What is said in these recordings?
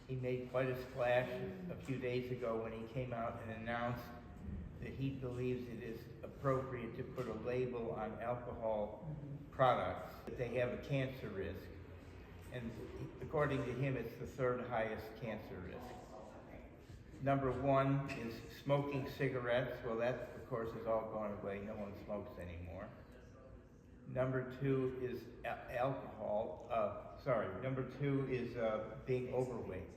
He made quite a splash a few days ago when he came out and announced that he believes it is appropriate to put a label on alcohol products that they have a cancer risk. And according to him, it's the third highest cancer risk. Number one is smoking cigarettes. Well, that, of course, has all gone away. No one smokes anymore. Number two is alcohol. Number two is being overweight.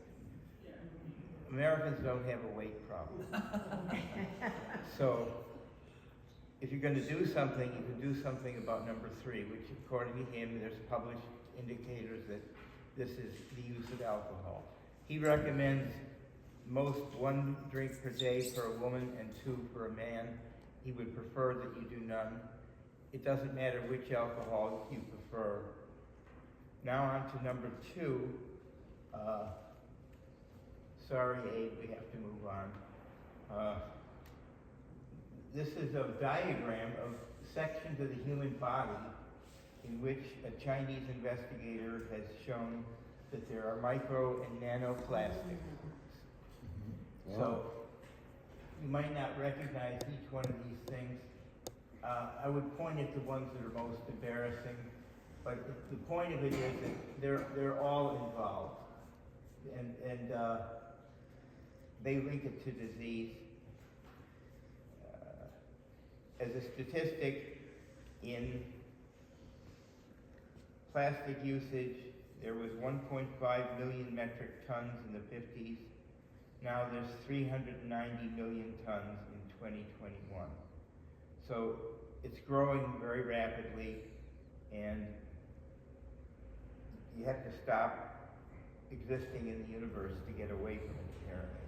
Americans don't have a weight problem. So if you're going to do something, you can do something about number three, which according to him, there's published indicators that this is the use of alcohol. He recommends most 1 drink per day for a woman and 2 for a man. He would prefer that you do none. It doesn't matter which alcohol you prefer. Now on to number 2. Sorry, Abe, we have to move on. This is a diagram of sections of the human body in which a Chinese investigator has shown that there are micro and nanoplastics. So you might not recognize each one of these things. I would point at the ones that are most embarrassing, but the point of it is that they're all involved, and they link it to disease. As a statistic, in plastic usage, there was 1.5 million metric tons in the 50s. Now there's 390 million tons in 2021. So it's growing very rapidly, and you have to stop existing in the universe to get away from it, apparently.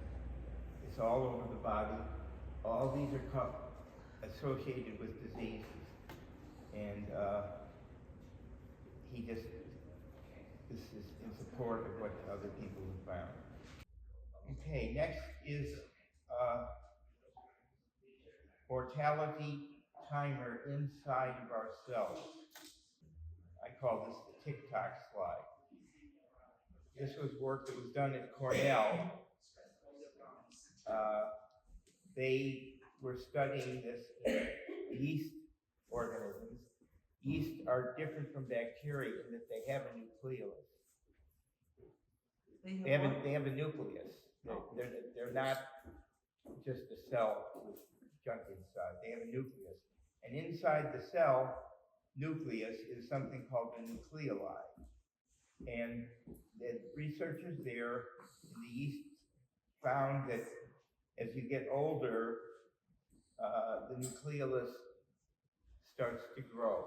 It's all over the body. All these are associated with diseases, and this is in support of what other people have found. Okay, next is mortality timer inside of our cells. I call this the tick-tock slide. This was work that was done at Cornell. They were studying this in yeast organisms. Yeast are different from bacteria in that they have a nucleolus. They have a nucleus. They're not just a cell with junk inside. They have a nucleus. And inside the cell nucleus is something called the nucleoli. And the researchers there in the yeast found that as you get older, the nucleolus starts to grow,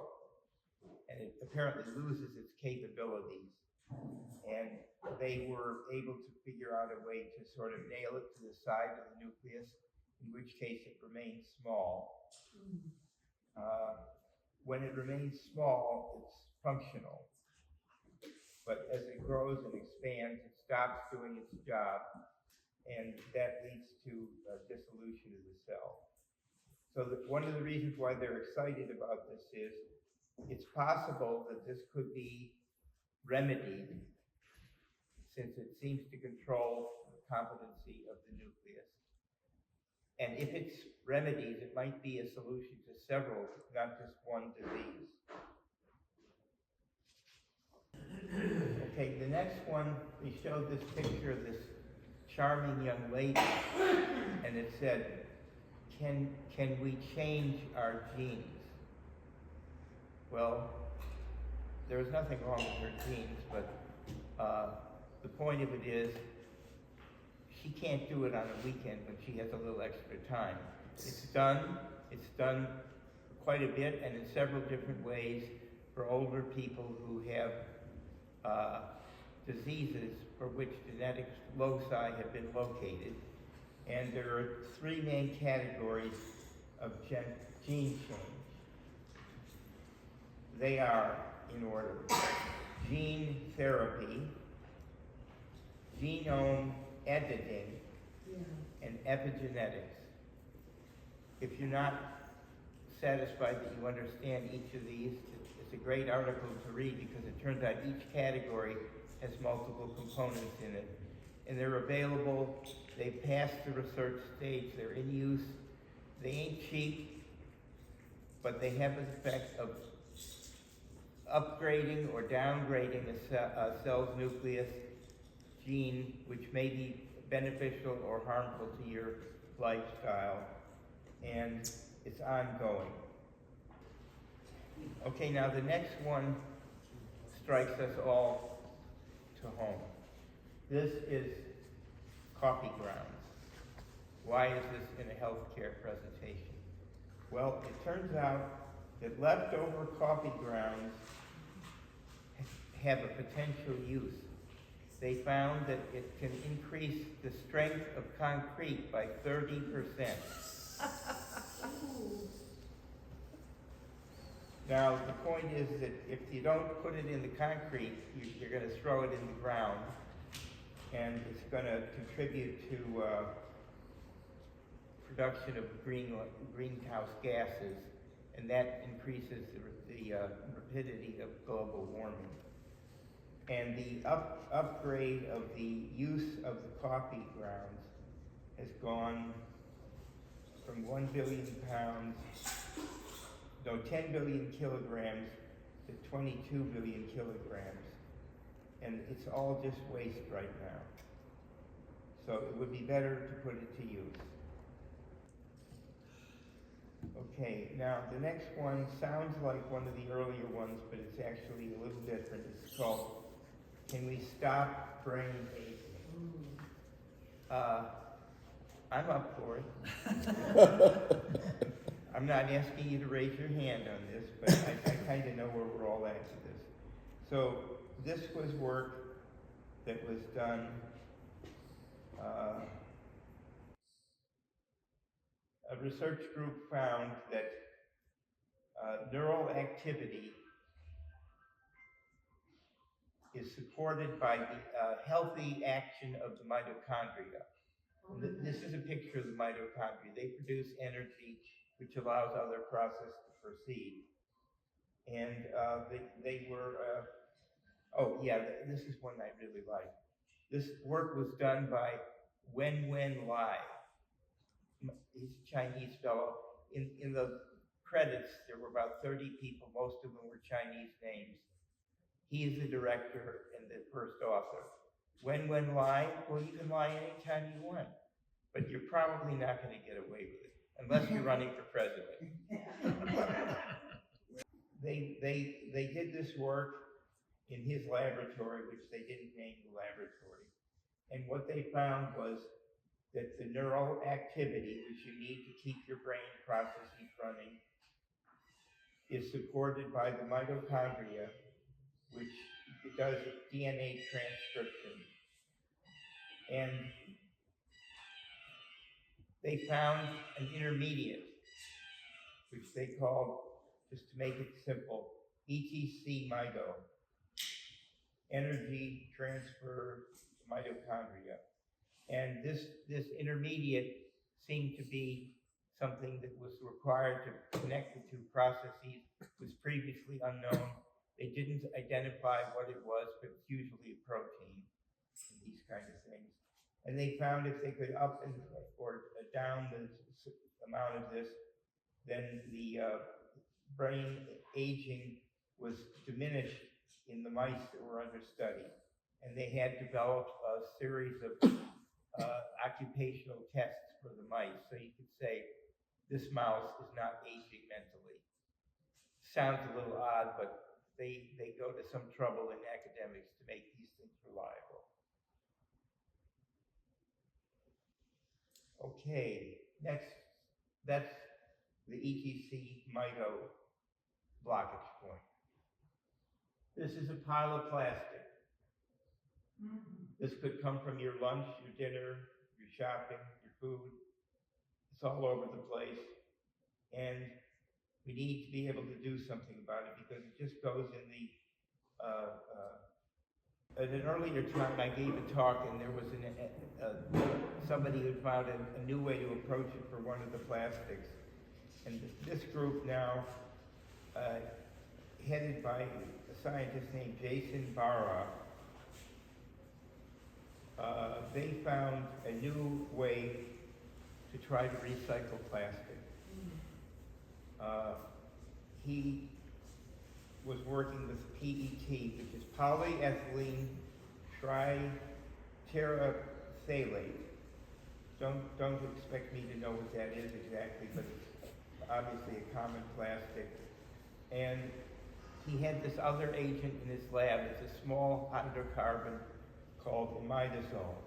and it apparently loses its capabilities. And they were able to figure out a way to sort of nail it to the side of the nucleus, in which case it remains small. When it remains small, it's functional. But as it grows and expands, it stops doing its job, and that leads to dissolution of the cell. So one of the reasons why they're excited about this is it's possible that this could be remedied, since it seems to control the competency of the nucleus. And if it's remedied, it might be a solution to several, not just one disease. Okay, the next one, we showed this picture of this charming young lady, and it said, can we change our genes? Well, there's nothing wrong with her genes, but the point of it is, she can't do it on a weekend when she has a little extra time. It's done quite a bit and in several different ways for older people who have diseases for which genetic loci have been located. And there are 3 main categories of gene change. They are, in order, gene therapy, genome editing, and epigenetics. If you're not satisfied that you understand each of these, it's a great article to read because it turns out each category has multiple components in it. and they're available. They passed the research stage. They're in use. They ain't cheap, but they have the effect of upgrading or downgrading a cell's nucleus gene, which may be beneficial or harmful to your lifestyle, and it's ongoing. Okay, now the next one strikes us all to home. This is coffee grounds. Why is this in a healthcare presentation? Well, it turns out that leftover coffee grounds have a potential use. They found that it can increase the strength of concrete by 30%. Now, the point is that if you don't put it in the concrete, you're going to throw it in the ground, and it's going to contribute to production of greenhouse gases, and that increases the rapidity of global warming. And the upgrade of the use of the coffee grounds has gone from 1 billion pounds, 10 billion kilograms to 22 billion kilograms. And it's all just waste right now. So it would be better to put it to use. Okay, now the next one sounds like one of the earlier ones, but it's actually a little different. It's called, Can We Stop Brain Aging? I'm up for it. I'm not asking you to raise your hand on this, but I kind of know where we're all at with this. So this was work that was done a research group found that neural activity is supported by the healthy action of the mitochondria. This is a picture of the mitochondria. They produce energy which allows other processes to proceed. And they were, oh yeah, this is one I really like. This work was done by Wen Lai. He's a Chinese fellow. In the credits, there were about 30 people. Most of them were Chinese names. He is the director and the first author. When Lai, well, you can lie anytime you want, but you're probably not going to get away with it, unless you're running for president. They did this work in his laboratory, which they didn't name the laboratory. And what they found was that the neural activity, which you need to keep your brain processes running, is supported by the mitochondria, which does DNA transcription. And they found an intermediate, which they called, just to make it simple, ETC mito, energy transfer to mitochondria. And this intermediate seemed to be something that was required to connect the two processes, was previously unknown. They didn't identify what it was, but it's usually a protein and these kind of things. And they found if they could up and or down the amount of this, then the brain aging was diminished in the mice that were under study. And they had developed a series of occupational tests for the mice. So you could say, this mouse is not aging mentally. Sounds a little odd, but they go to some trouble in academics to make these things reliable. Okay, next, that's the ETC mito blockage point. This is a pile of plastic. This could come from your lunch, your dinner, your shopping, your food. It's all over the place. And we need to be able to do something about it because it just goes in the, at an earlier time I gave a talk and there was somebody who found a new way to approach it for one of the plastics. And this group now, headed by a scientist named Jason Barra, they found a new way to try to recycle plastic. He was working with PET, which is polyethylene triterephthalate. Don't expect me to know what that is exactly, but it's obviously a common plastic. And he had this other agent in his lab. It's a small hydrocarbon called imidazole.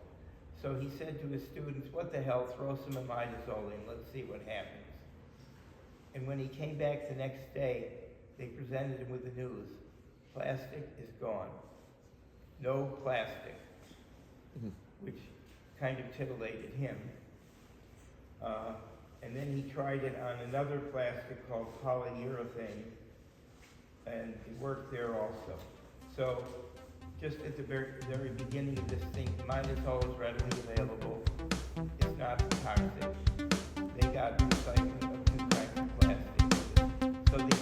So he said to his students, what the hell, throw some imidazole in, let's see what happens. And when he came back the next day, they presented him with the news. Plastic is gone. No plastic, which kind of titillated him. And then he tried it on another plastic called polyurethane, and it worked there also. So just at the very beginning of this thing, imidazole is readily available. It's not toxic. They got recycling of two kinds of plastic. So they